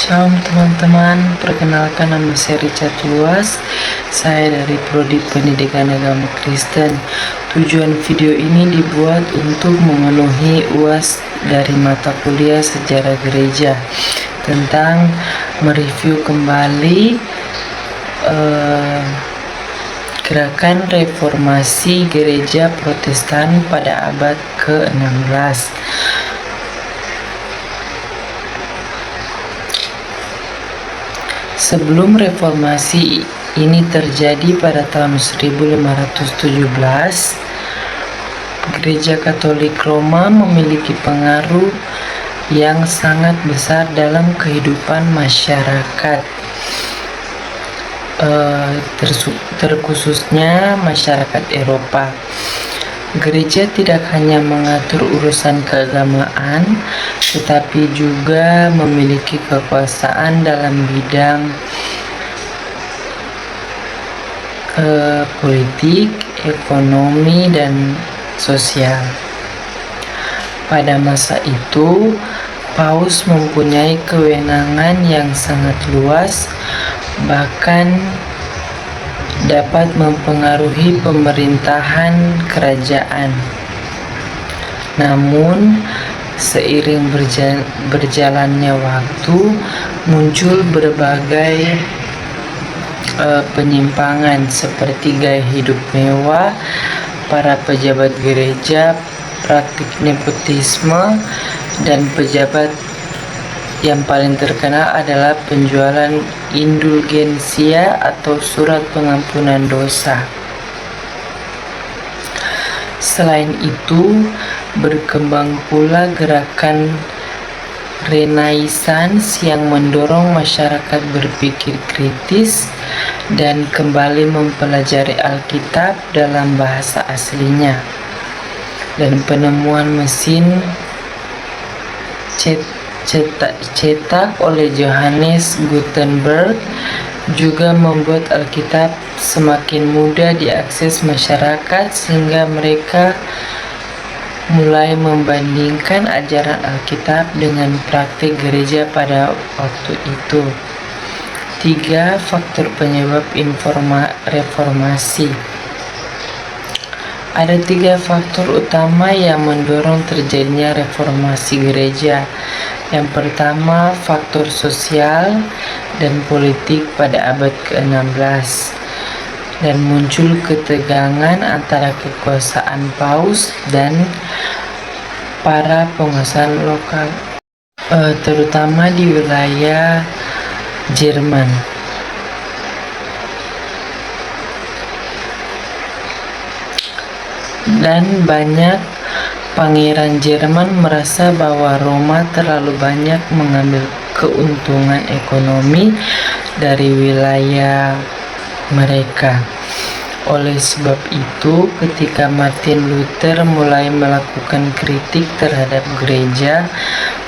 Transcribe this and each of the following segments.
Shalom teman-teman, perkenalkan nama saya Richard Luas. Saya dari Prodi Pendidikan Agama Kristen. Tujuan video ini dibuat untuk memenuhi UAS dari mata kuliah sejarah gereja tentang mereview kembali gerakan reformasi gereja Protestan pada abad ke-16. Sebelum reformasi ini terjadi pada tahun 1517, Gereja Katolik Roma memiliki pengaruh yang sangat besar dalam kehidupan masyarakat, terkhususnya masyarakat Eropa. Gereja tidak hanya mengatur urusan keagamaan, tetapi juga memiliki kekuasaan dalam bidang politik, ekonomi, dan sosial. Pada masa itu, Paus mempunyai kewenangan yang sangat luas, bahkan dapat mempengaruhi pemerintahan kerajaan. Namun, seiring berjalannya waktu, muncul berbagai penyimpangan seperti gaya hidup mewah para pejabat gereja, praktik nepotisme, dan pejabat yang paling terkenal adalah penjualan indulgensia atau surat pengampunan dosa. Selain itu, berkembang pula gerakan Renaissance yang mendorong masyarakat berpikir kritis dan kembali mempelajari Alkitab dalam bahasa aslinya. Dan penemuan mesin cetak oleh Johannes Gutenberg juga membuat Alkitab semakin mudah diakses masyarakat, sehingga mereka mulai membandingkan ajaran Alkitab dengan praktik gereja pada waktu itu. 3 faktor penyebab reformasi. Ada 3 faktor utama yang mendorong terjadinya reformasi gereja. Yang pertama, faktor sosial dan politik pada abad ke-16, dan muncul ketegangan antara kekuasaan Paus dan para penguasa lokal, terutama di wilayah Jerman. Dan banyak pangeran Jerman merasa bahwa Roma terlalu banyak mengambil keuntungan ekonomi dari wilayah mereka. Oleh sebab itu, ketika Martin Luther mulai melakukan kritik terhadap gereja,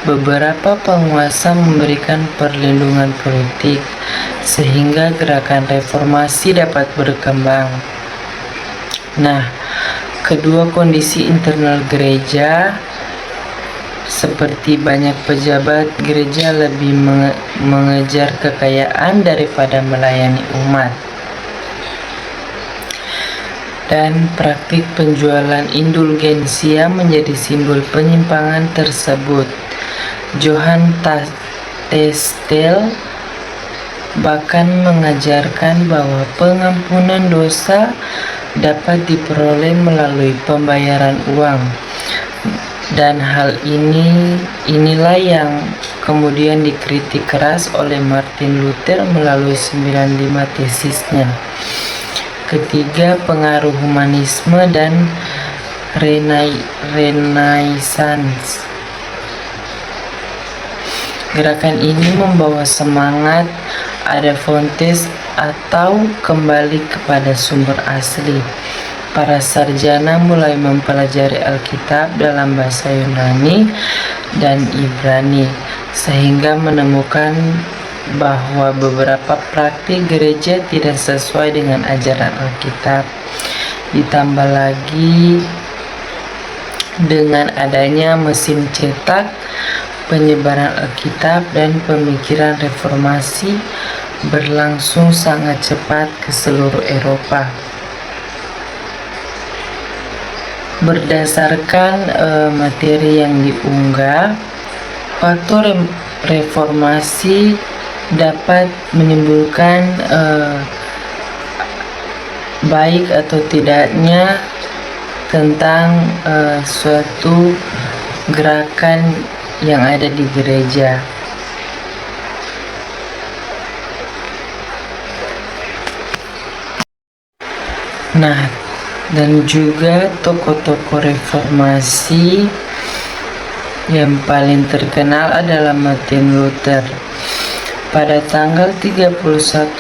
beberapa penguasa memberikan perlindungan politik sehingga gerakan reformasi dapat berkembang. Nah, kedua, kondisi internal gereja, seperti banyak pejabat gereja lebih mengejar kekayaan daripada melayani umat. Dan praktik penjualan indulgensia menjadi simbol penyimpangan tersebut. Johann Testel bahkan mengajarkan bahwa pengampunan dosa dapat diperoleh melalui pembayaran uang, dan hal inilah yang kemudian dikritik keras oleh Martin Luther melalui 95 tesisnya. Ketiga, pengaruh humanisme dan Renaissance. Gerakan ini membawa semangat ada Fontes atau kembali kepada sumber asli. Para sarjana mulai mempelajari Alkitab dalam bahasa Yunani dan Ibrani, sehingga menemukan bahwa beberapa praktik gereja tidak sesuai dengan ajaran Alkitab. Ditambah lagi dengan adanya mesin cetak, penyebaran Alkitab dan pemikiran reformasi berlangsung sangat cepat ke seluruh Eropa. Berdasarkan materi yang diunggah, faktor reformasi dapat menimbulkan baik atau tidaknya tentang suatu gerakan yang ada di gereja. Nah, dan juga tokoh-tokoh reformasi yang paling terkenal adalah Martin Luther. Pada tanggal 31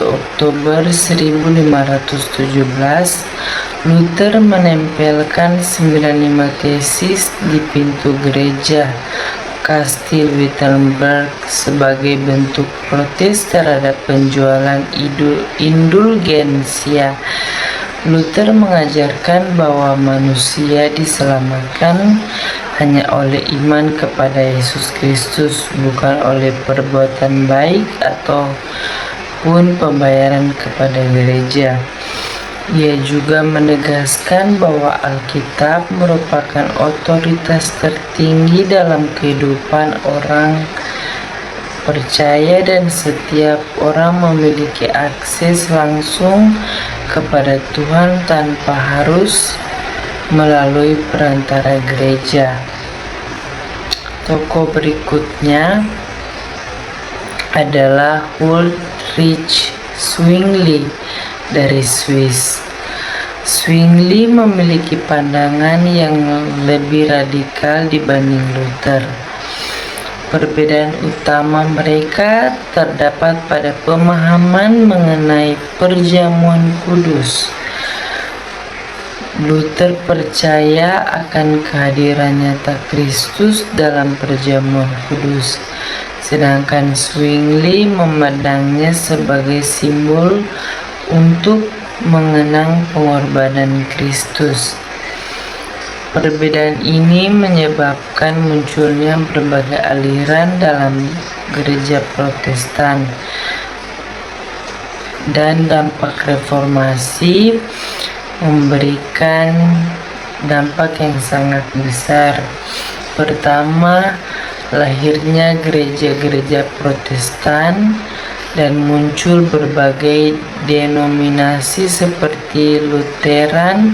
Oktober 1517, Luther menempelkan 95 tesis di pintu gereja Kastil Wittenberg sebagai bentuk protes terhadap penjualan indulgensia. Luther mengajarkan bahwa manusia diselamatkan hanya oleh iman kepada Yesus Kristus, bukan oleh perbuatan baik ataupun pembayaran kepada gereja. Ia juga menegaskan bahwa Alkitab merupakan otoritas tertinggi dalam kehidupan orang percaya dan setiap orang memiliki akses langsung kepada Tuhan tanpa harus melalui perantara gereja. Tokoh berikutnya adalah Ulrich Zwingli dari Swiss. Zwingli memiliki pandangan yang lebih radikal dibanding Luther. Perbedaan utama mereka terdapat pada pemahaman mengenai perjamuan kudus. Luther percaya akan kehadiran nyata Kristus dalam perjamuan kudus, sedangkan Zwingli memandangnya sebagai simbol untuk mengenang pengorbanan Kristus. Perbedaan ini menyebabkan munculnya berbagai aliran dalam gereja Protestan, dan dampak reformasi memberikan dampak yang sangat besar. Pertama, lahirnya gereja-gereja Protestan dan muncul berbagai denominasi seperti Lutheran,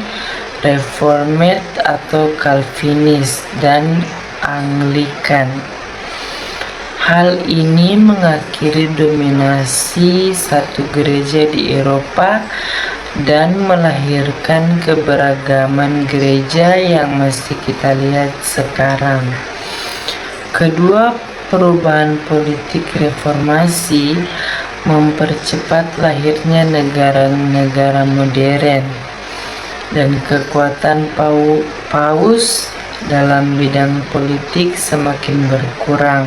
Reformed atau Calvinis, dan Anglikan. Hal ini mengakhiri dominasi satu gereja di Eropa dan melahirkan keberagaman gereja yang masih kita lihat sekarang. Kedua, perubahan politik reformasi mempercepat lahirnya negara-negara modern, dan kekuatan paus dalam bidang politik semakin berkurang,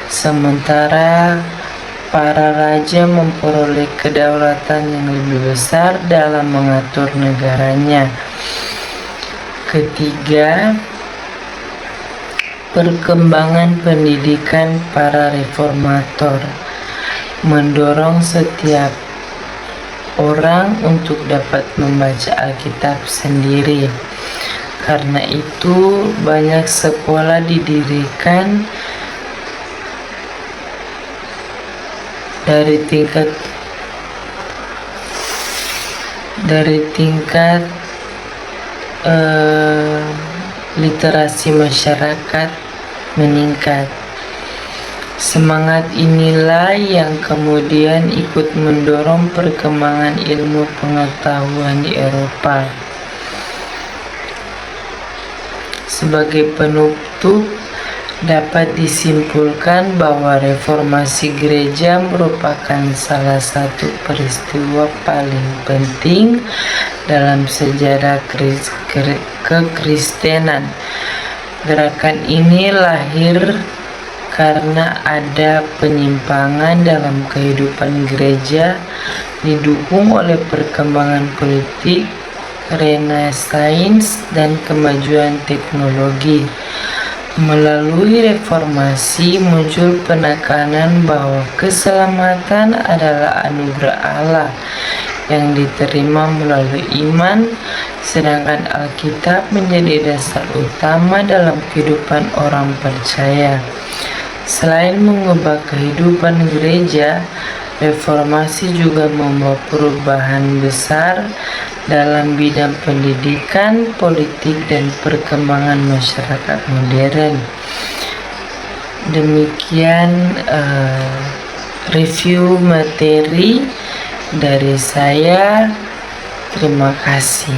sementara para raja memperoleh kedaulatan yang lebih besar dalam mengatur negaranya. Ketiga, perkembangan pendidikan para reformator mendorong setiap orang untuk dapat membaca Alkitab sendiri. Karena itu, banyak sekolah didirikan dari tingkat literasi masyarakat meningkat. Semangat inilah yang kemudian ikut mendorong perkembangan ilmu pengetahuan di Eropa. Sebagai penutup, dapat disimpulkan bahwa reformasi gereja merupakan salah satu peristiwa paling penting dalam sejarah kekristenan. Gerakan ini lahir karena ada penyimpangan dalam kehidupan gereja, didukung oleh perkembangan politik, Renaissance, dan kemajuan teknologi. Melalui reformasi muncul penekanan bahwa keselamatan adalah anugerah Allah yang diterima melalui iman, sedangkan Alkitab menjadi dasar utama dalam kehidupan orang percaya. Selain mengubah kehidupan gereja, reformasi juga membawa perubahan besar dalam bidang pendidikan, politik, dan perkembangan masyarakat modern. Demikian review materi dari saya. Terima kasih.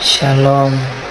Shalom.